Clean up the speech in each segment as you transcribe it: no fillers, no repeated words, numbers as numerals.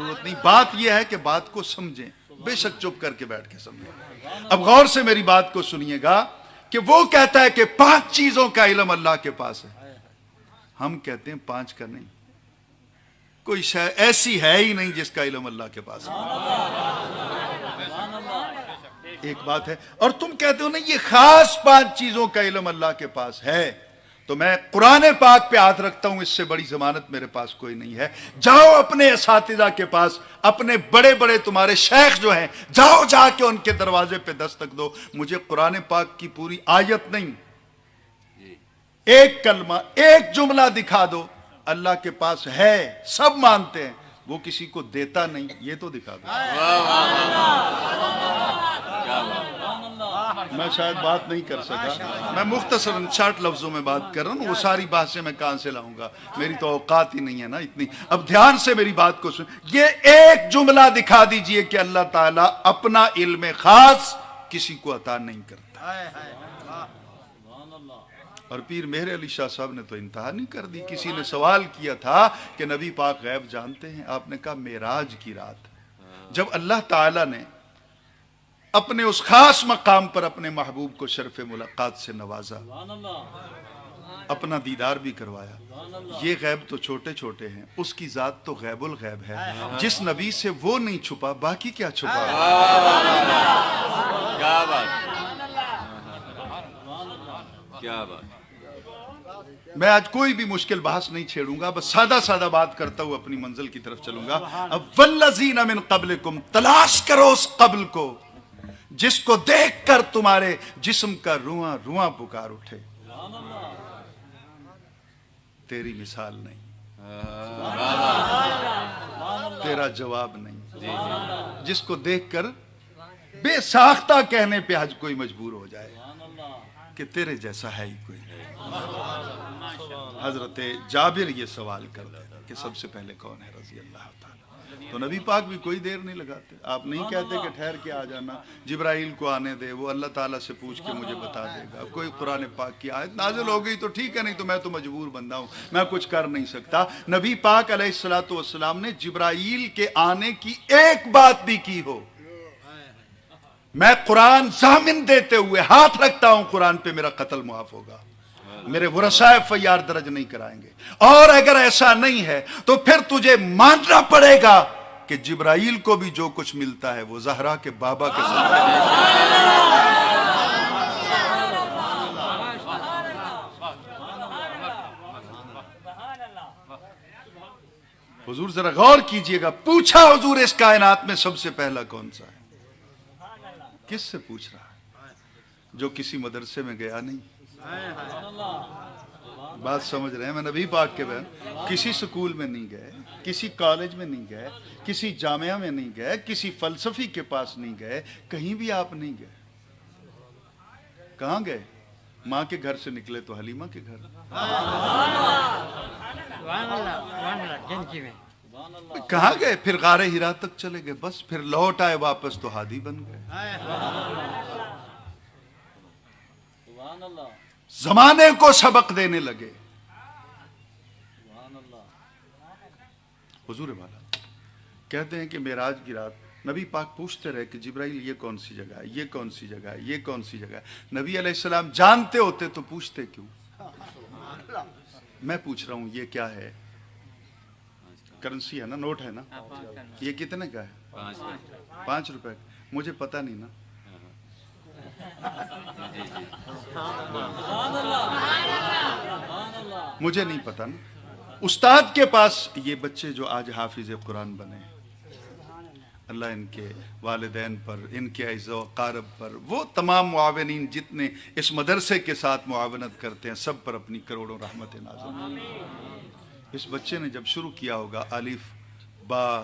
ضرورت نہیں. بات یہ ہے کہ بات کو سمجھیں, بے شک چپ کر کے بیٹھ کے سمجھیں. اب غور سے میری بات کو سنیے گا کہ وہ کہتا ہے کہ 5 چیزوں کا علم اللہ کے پاس ہے. ہم کہتے ہیں 5 کا نہیں. کوئی شے ایسی ہے ہی نہیں جس کا علم اللہ کے پاس ہے. ایک بات ہے. اور تم کہتے ہو نہیں یہ خاص 5 چیزوں کا علم اللہ کے پاس ہے, تو میں قرآن پاک پہ ہاتھ رکھتا ہوں, اس سے بڑی ضمانت میرے پاس کوئی نہیں ہے. جاؤ اپنے اساتذہ کے پاس, اپنے بڑے بڑے تمہارے شیخ جو ہیں, جاؤ جا کے ان کے دروازے پہ دستک دو. مجھے قرآن پاک کی پوری آیت نہیں, ایک کلمہ, ایک جملہ دکھا دو اللہ کے پاس ہے, سب مانتے ہیں, وہ کسی کو دیتا نہیں, یہ تو دکھا دو. میں شاید بات نہیں کر سکا, میں مختصراً 60 لفظوں میں بات کر رہا ہوں. وہ ساری بحثیں میں کہاں سے لاؤں گا, میری تو اوقات ہی نہیں ہے نا اتنی. اب دھیان سے میری بات کو سن. یہ ایک جملہ دکھا دیجئے کہ اللہ تعالیٰ اپنا علم خاص کسی کو عطا نہیں کرتا. اور پیر مہر علی شاہ صاحب نے تو انتہا نہیں کر دی. کسی نے سوال کیا تھا کہ نبی پاک غیب جانتے ہیں؟ آپ نے کہا معراج کی رات جب اللہ تعالیٰ نے اپنے اس خاص مقام پر اپنے محبوب کو شرف ملاقات سے نوازا, اپنا دیدار بھی کروایا. یہ غیب تو چھوٹے چھوٹے ہیں, اس کی ذات تو غیب الغیب ہے. جس نبی سے وہ نہیں چھپا, باقی کیا چھپا. کیا بات, کیا بات. میں آج کوئی بھی مشکل بحث نہیں چھیڑوں گا, بس سادہ سادہ بات کرتا ہوں اپنی منزل کی طرف چلوں گا. اب والذین من قبلکم, تلاش کرو اس قبل کو جس کو دیکھ کر تمہارے جسم کا رواں رواں پکار اٹھے. تیری مثال نہیں, تیرا جواب نہیں, جس کو دیکھ کر بے ساختہ کہنے پہ آج کوئی مجبور ہو جائے کہ تیرے جیسا ہے ہی کوئی نہیں. حضرت جابر یہ سوال کرتے ہیں کہ سب سے پہلے کون ہے رضی اللہ تعالیٰ, تو نبی پاک بھی کوئی دیر نہیں لگاتے. آپ نہیں کہتے کہ ٹھہر کے آ جانا, جبرائیل کو آنے دے, وہ اللہ تعالیٰ سے پوچھ کے مجھے بتا دے گا. کوئی قرآن پاک کی آیت نازل ہو گئی تو ٹھیک ہے, نہیں تو میں تو مجبور بندہ ہوں, میں کچھ کر نہیں سکتا. نبی پاک علیہ الصلوۃ والسلام نے جبرائیل کے آنے کی ایک بات بھی کی ہو, میں قرآن ضامن دیتے ہوئے ہاتھ رکھتا ہوں قرآن پہ میرا قتل معاف ہوگا, میرے ورثاء فیار درج نہیں کرائیں گے. اور اگر ایسا نہیں ہے تو پھر تجھے ماننا پڑے گا کہ جبرائیل کو بھی جو کچھ ملتا ہے وہ زہرا کے بابا کے ساتھ. حضور ذرا غور کیجئے گا, پوچھا حضور اس کائنات میں سب سے پہلا کون سا ہے؟ کس سے پوچھ رہا ہے؟ جو کسی مدرسے میں گیا نہیں. بات سمجھ رہے ہیں؟ میں نبی پاک کے بہن کسی سکول میں نہیں گئے, کسی کالج میں نہیں گئے, کسی جامعہ میں نہیں گئے, کسی فلسفی کے پاس نہیں گئے, کہیں بھی آپ نہیں گئے. کہاں گئے؟ ماں کے گھر سے نکلے تو حلیمہ کے گھر. کہاں گئے؟ پھر غار ہرا تک چلے گئے, بس پھر لوٹ آئے واپس تو ہادی بن گئے. زمانے کو سبق دینے لگے. حضور والا کہتے ہیں کہ معراج کی رات نبی پاک پوچھتے رہے کہ جبرائیل یہ کون سی جگہ ہے, یہ کون سی جگہ ہے, یہ کون سی جگہ ہے. نبی علیہ السلام جانتے ہوتے تو پوچھتے کیوں؟ میں پوچھ رہا ہوں یہ کیا ہے؟ کرنسی ہے نا, نوٹ ہے نا, یہ کتنے کا ہے؟ 5 روپے. مجھے پتہ نہیں نا, مجھے نہیں پتا نا. استاد کے پاس یہ بچے جو آج حافظ قرآن بنے, اللہ ان کے والدین پر, ان کے اعز و اقارب پر, وہ تمام معاونین جتنے اس مدرسے کے ساتھ معاونت کرتے ہیں, سب پر اپنی کروڑوں رحمت نازل. اس بچے نے جب شروع کیا ہوگا الف با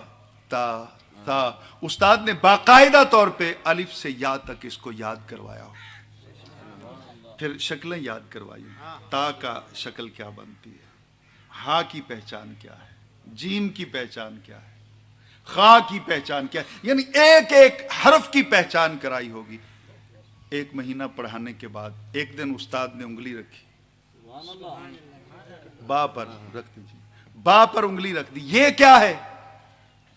تا تا, استاد نے باقاعدہ طور پہ الف سے یا تک اس کو یاد کروایا ہو, پھر شکلیں یاد کروائی, تا کا شکل کیا بنتی ہے, ہا کی پہچان کیا ہے, جیم کی پہچان کیا ہے, خا کی پہچان کیا ہے, یعنی ایک ایک حرف کی پہچان کرائی ہوگی. 1 مہینہ پڑھانے کے بعد ایک دن استاد نے انگلی رکھی, با پر رکھ دیجیے, با پر انگلی رکھ دی, یہ کیا ہے؟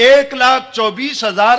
1,24,000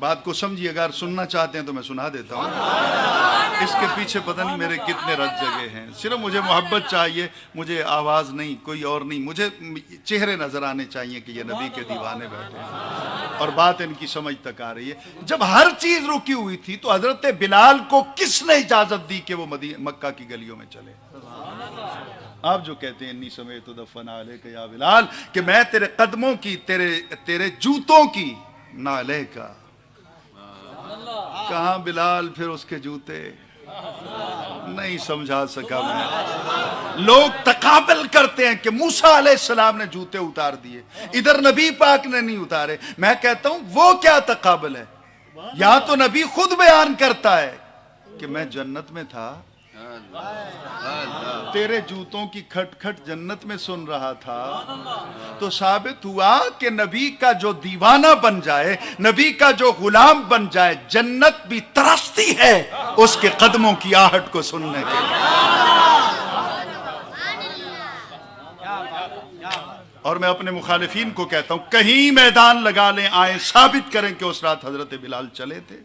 بات کو سمجھیے، اگر سننا چاہتے ہیں تو میں سنا دیتا ہوں، اس کے پیچھے پتہ نہیں میرے کتنے رد جگہ ہیں۔ صرف مجھے محبت چاہیے، مجھے آواز نہیں، کوئی اور نہیں، مجھے چہرے نظر آنے چاہیے کہ یہ نبی کے دیوانے بیٹھے ہیں اور بات ان کی سمجھ تک آ رہی ہے۔ جب ہر چیز رکی ہوئی تھی تو حضرت بلال کو کس نے اجازت دی کہ وہ مکہ کی گلیوں میں چلے؟ آپ جو کہتے ہیں انی سمیت دفن علیک یا بلال، کہ میں تیرے قدموں کی، تیرے جوتوں کی نالے کا، کہاں بلال پھر اس کے جوتے؟ نہیں سمجھا سکا میں۔ لوگ تقابل کرتے ہیں کہ موسیٰ علیہ السلام نے جوتے اتار دیے، ادھر نبی پاک نے نہیں اتارے۔ میں کہتا ہوں وہ کیا تقابل ہے؟ یہاں تو نبی خود بیان کرتا ہے کہ میں جنت میں تھا، تیرے جوتوں کی کھٹ کھٹ جنت میں سن رہا تھا، تو ثابت ہوا کہ نبی کا جو دیوانہ بن جائے، نبی کا جو غلام بن جائے، جنت بھی ترستی ہے اس کے قدموں کی آہٹ کو سننے کے لیے۔ اور میں اپنے مخالفین کو کہتا ہوں کہیں میدان لگا لیں، آئیں ثابت کریں کہ اس رات حضرت بلال چلے تھے۔